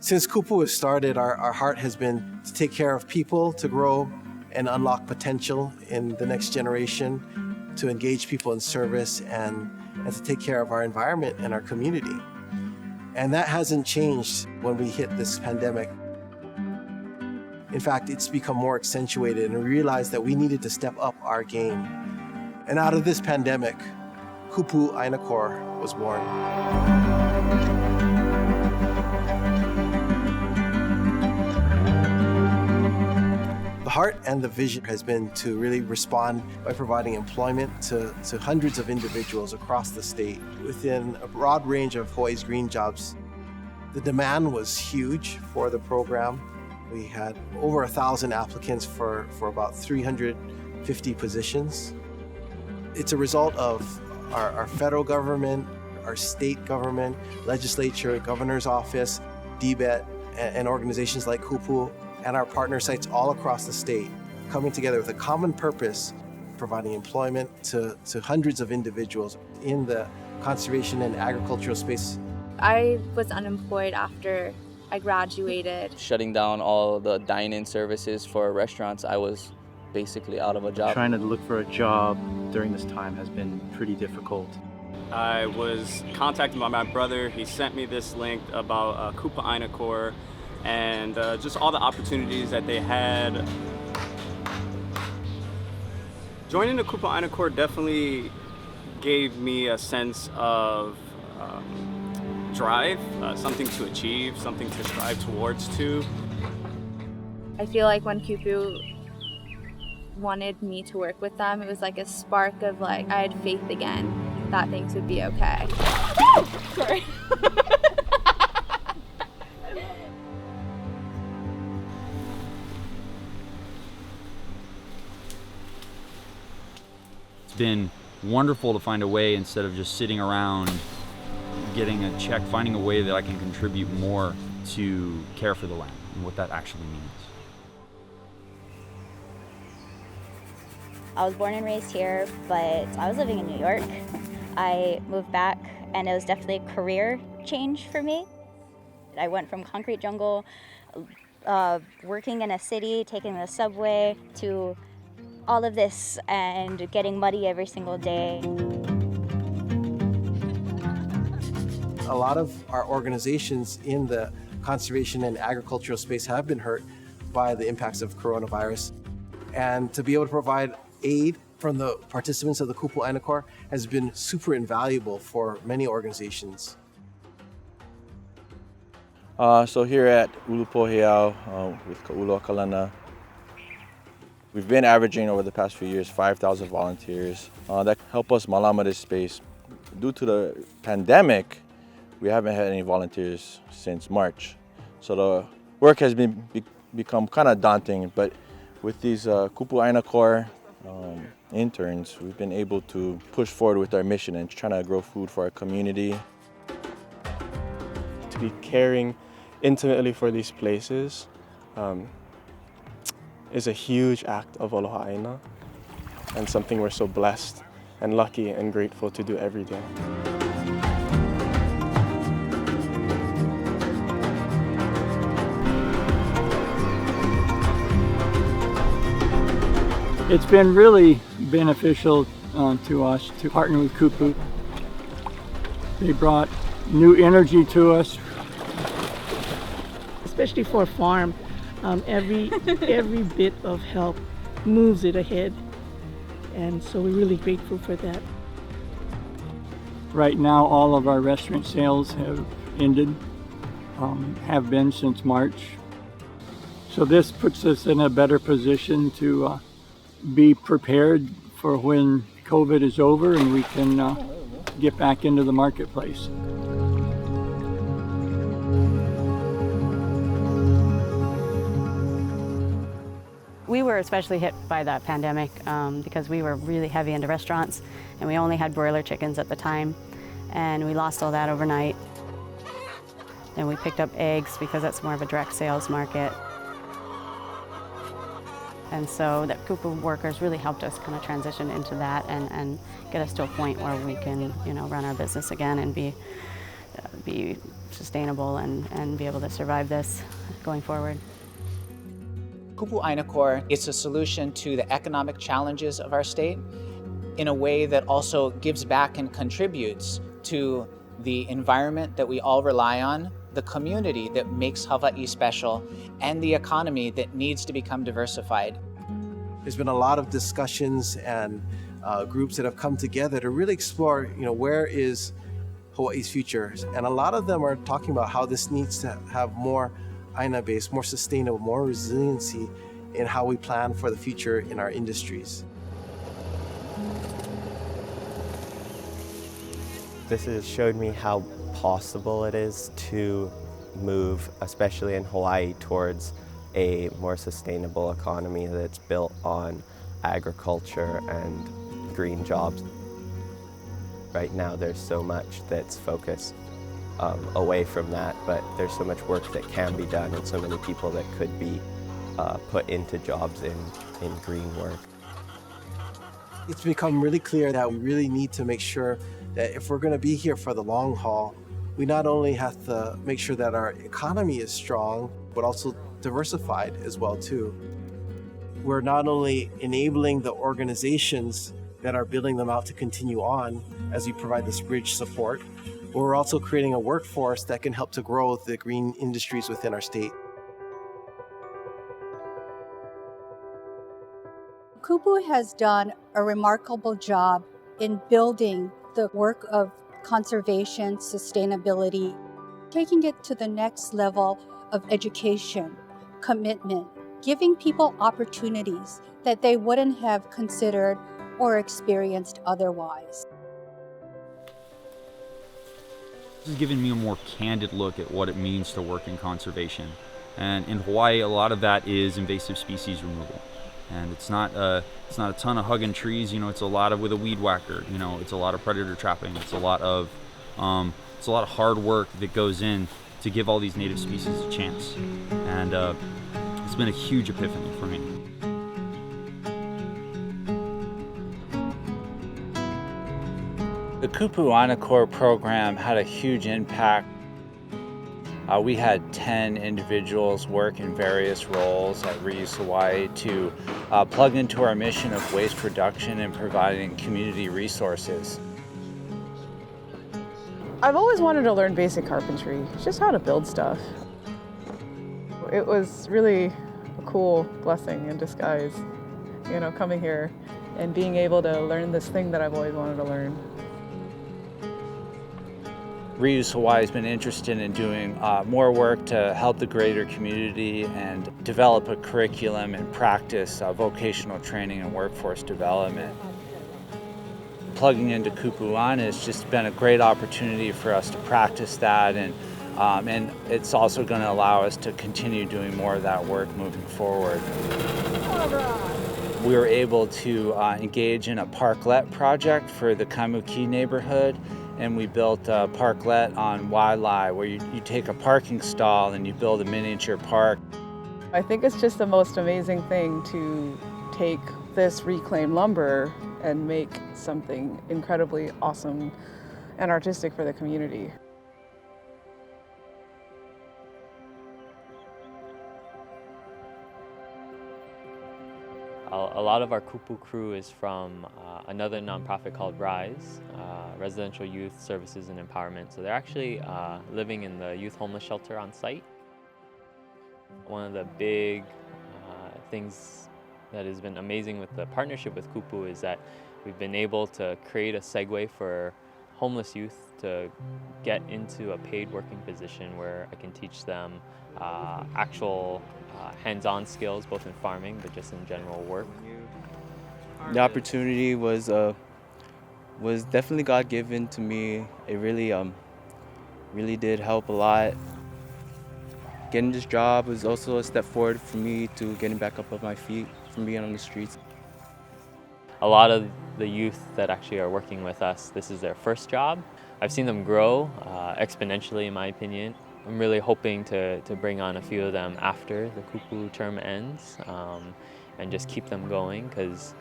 Since Kupu was started, our heart has been to take care of people, to grow and unlock potential in the next generation, to engage people in service and to take care of our environment and our community. And that hasn't changed when we hit this pandemic. In fact, it's become more accentuated, and we realized that we needed to step up our game. And out of this pandemic, Kupu ʻāina was born. The heart and the vision has been to really respond by providing employment to hundreds of individuals across the state within a broad range of Hawaii's green jobs. The demand was huge for the program. We had over 1,000 applicants for about 350 positions. It's a result of our federal government, our state government, legislature, governor's office, DBET, and organizations like Kupu, and our partner sites all across the state coming together with a common purpose, providing employment to hundreds of individuals in the conservation and agricultural space. I was unemployed after I graduated. Shutting down all the dine-in services for restaurants, I was basically out of a job. Trying to look for a job during this time has been pretty difficult. I was contacted by my brother. He sent me this link about Kupu ʻāina and just all the opportunities that they had. Joining the Kupu ʻāina definitely gave me a sense of drive, something to achieve, something to strive towards too. I feel like when Kupu wanted me to work with them, it was like a spark of I had faith again that things would be okay. Sorry. It's been wonderful to find a way, instead of just sitting around getting a check, finding a way that I can contribute more to care for the land and what that actually means. I was born and raised here, but I was living in New York. I moved back, and it was definitely a career change for me. I went from concrete jungle, working in a city, taking the subway, to all of this and getting muddy every single day. A lot of our organizations in the conservation and agricultural space have been hurt by the impacts of coronavirus. And to be able to provide aid from the participants of the Kupu ʻāina has been super invaluable for many organizations. So here at Ulupoheau with Ka'ula Kalana, we've been averaging over the past few years 5,000 volunteers that help us malama this space. Due to the pandemic, we haven't had any volunteers since March. So the work has become kind of daunting, but with these Kupu ʻāina interns, we've been able to push forward with our mission and trying to grow food for our community. To be caring intimately for these places is a huge act of aloha ʻāina, and something we're so blessed and lucky and grateful to do every day. It's been really beneficial to us to partner with Kupu. They brought new energy to us. Especially for a farm, every bit of help moves it ahead, and so we're really grateful for that. Right now, all of our restaurant sales have ended, have been since March. So this puts us in a better position to be prepared for when COVID is over and we can get back into the marketplace. We were especially hit by that pandemic because we were really heavy into restaurants, and we only had broiler chickens at the time, and we lost all that overnight. Then we picked up eggs because that's more of a direct sales market. And so the Kupu workers really helped us kind of transition into that and get us to a point where we can, run our business again and be sustainable and be able to survive this going forward. Kupu ʻāina Corps is a solution to the economic challenges of our state in a way that also gives back and contributes to the environment that we all rely on, the community that makes Hawaiʻi special, and the economy that needs to become diversified. There's been a lot of discussions and groups that have come together to really explore, where is Hawaii's future? And a lot of them are talking about how this needs to have more ʻāina-based, more sustainable, more resiliency in how we plan for the future in our industries. This has showed me how possible it is to move, especially in Hawaii, towards a more sustainable economy that's built on agriculture and green jobs. Right now there's so much that's focused away from that, but there's so much work that can be done and so many people that could be put into jobs in green work. It's become really clear that we really need to make sure that if we're going to be here for the long haul, we not only have to make sure that our economy is strong, but also diversified as well too. We're not only enabling the organizations that are building them out to continue on as we provide this bridge support, but we're also creating a workforce that can help to grow the green industries within our state. Kupu has done a remarkable job in building the work of conservation, sustainability, taking it to the next level of education, commitment, giving people opportunities that they wouldn't have considered or experienced otherwise. This has given me a more candid look at what it means to work in conservation. And in Hawaii, a lot of that is invasive species removal. And it's not a ton of hugging trees, it's a lot of with a weed whacker, it's a lot of predator trapping, it's a lot of hard work that goes in to give all these native species a chance. And it's been a huge epiphany for me. The Kupu ʻāina Corps program had a huge impact. We had 10 individuals work in various roles at Reuse Hawaii to plug into our mission of waste reduction and providing community resources. I've always wanted to learn basic carpentry, just how to build stuff. It was really a cool blessing in disguise, coming here and being able to learn this thing that I've always wanted to learn. Reuse Hawaii has been interested in doing more work to help the greater community and develop a curriculum and practice vocational training and workforce development. Plugging into Kupu ʻāina has just been a great opportunity for us to practice that, and it's also going to allow us to continue doing more of that work moving forward. We were able to engage in a parklet project for the Kaimuki neighborhood, and we built a parklet on Waialae where you take a parking stall and you build a miniature park. I think it's just the most amazing thing to take this reclaimed lumber and make something incredibly awesome and artistic for the community. A lot of our Kupu crew is from another nonprofit called RISE, Residential Youth Services and Empowerment. So they're actually living in the youth homeless shelter on site. One of the big things that has been amazing with the partnership with Kupu is that we've been able to create a segue for homeless youth to get into a paid working position where I can teach them actual hands-on skills, both in farming, but just in general work. The opportunity was definitely God-given to me. It really did help a lot. Getting this job was also a step forward for me to getting back up on my feet from being on the streets. A lot of the youth that actually are working with us, this is their first job. I've seen them grow exponentially, in my opinion. I'm really hoping to bring on a few of them after the Kupu term ends and just keep them going, because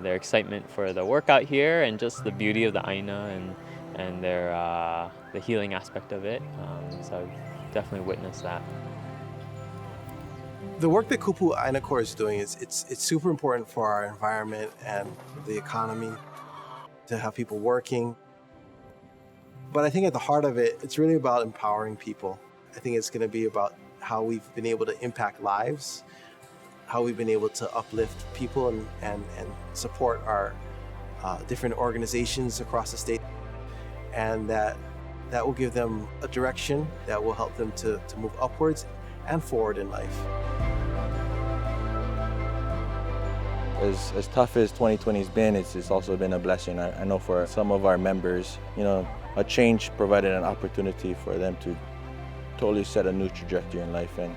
their excitement for the work out here and just the beauty of the ʻāina and the healing aspect of it. So I've definitely witnessed that. The work that Kupu ʻāina Corps is doing it's super important for our environment and the economy, to have people working. But I think at the heart of it, it's really about empowering people. I think it's going to be about how we've been able to impact lives, how we've been able to uplift people and support our different organizations across the state, and that will give them a direction that will help them to move upwards and forward in life. As tough as 2020 has been, it's also been a blessing. I know for some of our members, a change provided an opportunity for them to totally set a new trajectory in life and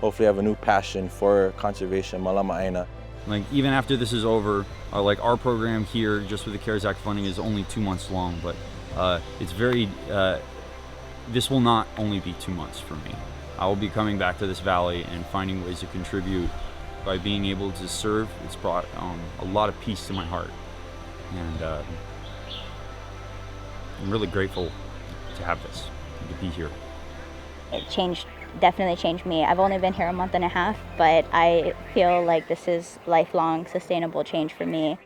hopefully have a new passion for conservation, malama ʻāina. Like, even after this is over, like, our program here, just with the CARES Act funding, is only 2 months long, but it's very, this will not only be 2 months for me. I will be coming back to this valley and finding ways to contribute. By being able to serve, it's brought a lot of peace to my heart, and I'm really grateful to have this, to be here. It definitely changed me. I've only been here a month and a half, but I feel like this is lifelong sustainable change for me.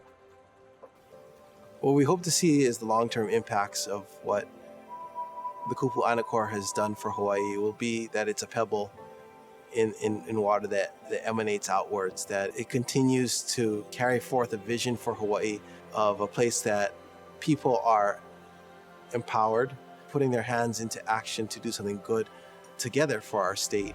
What we hope to see is the long-term impacts of what the Kupu ʻāina Corps has done for Hawaii will be that it's a pebble in water that emanates outwards, that it continues to carry forth a vision for Hawaii of a place that people are empowered, putting their hands into action to do something good together for our state.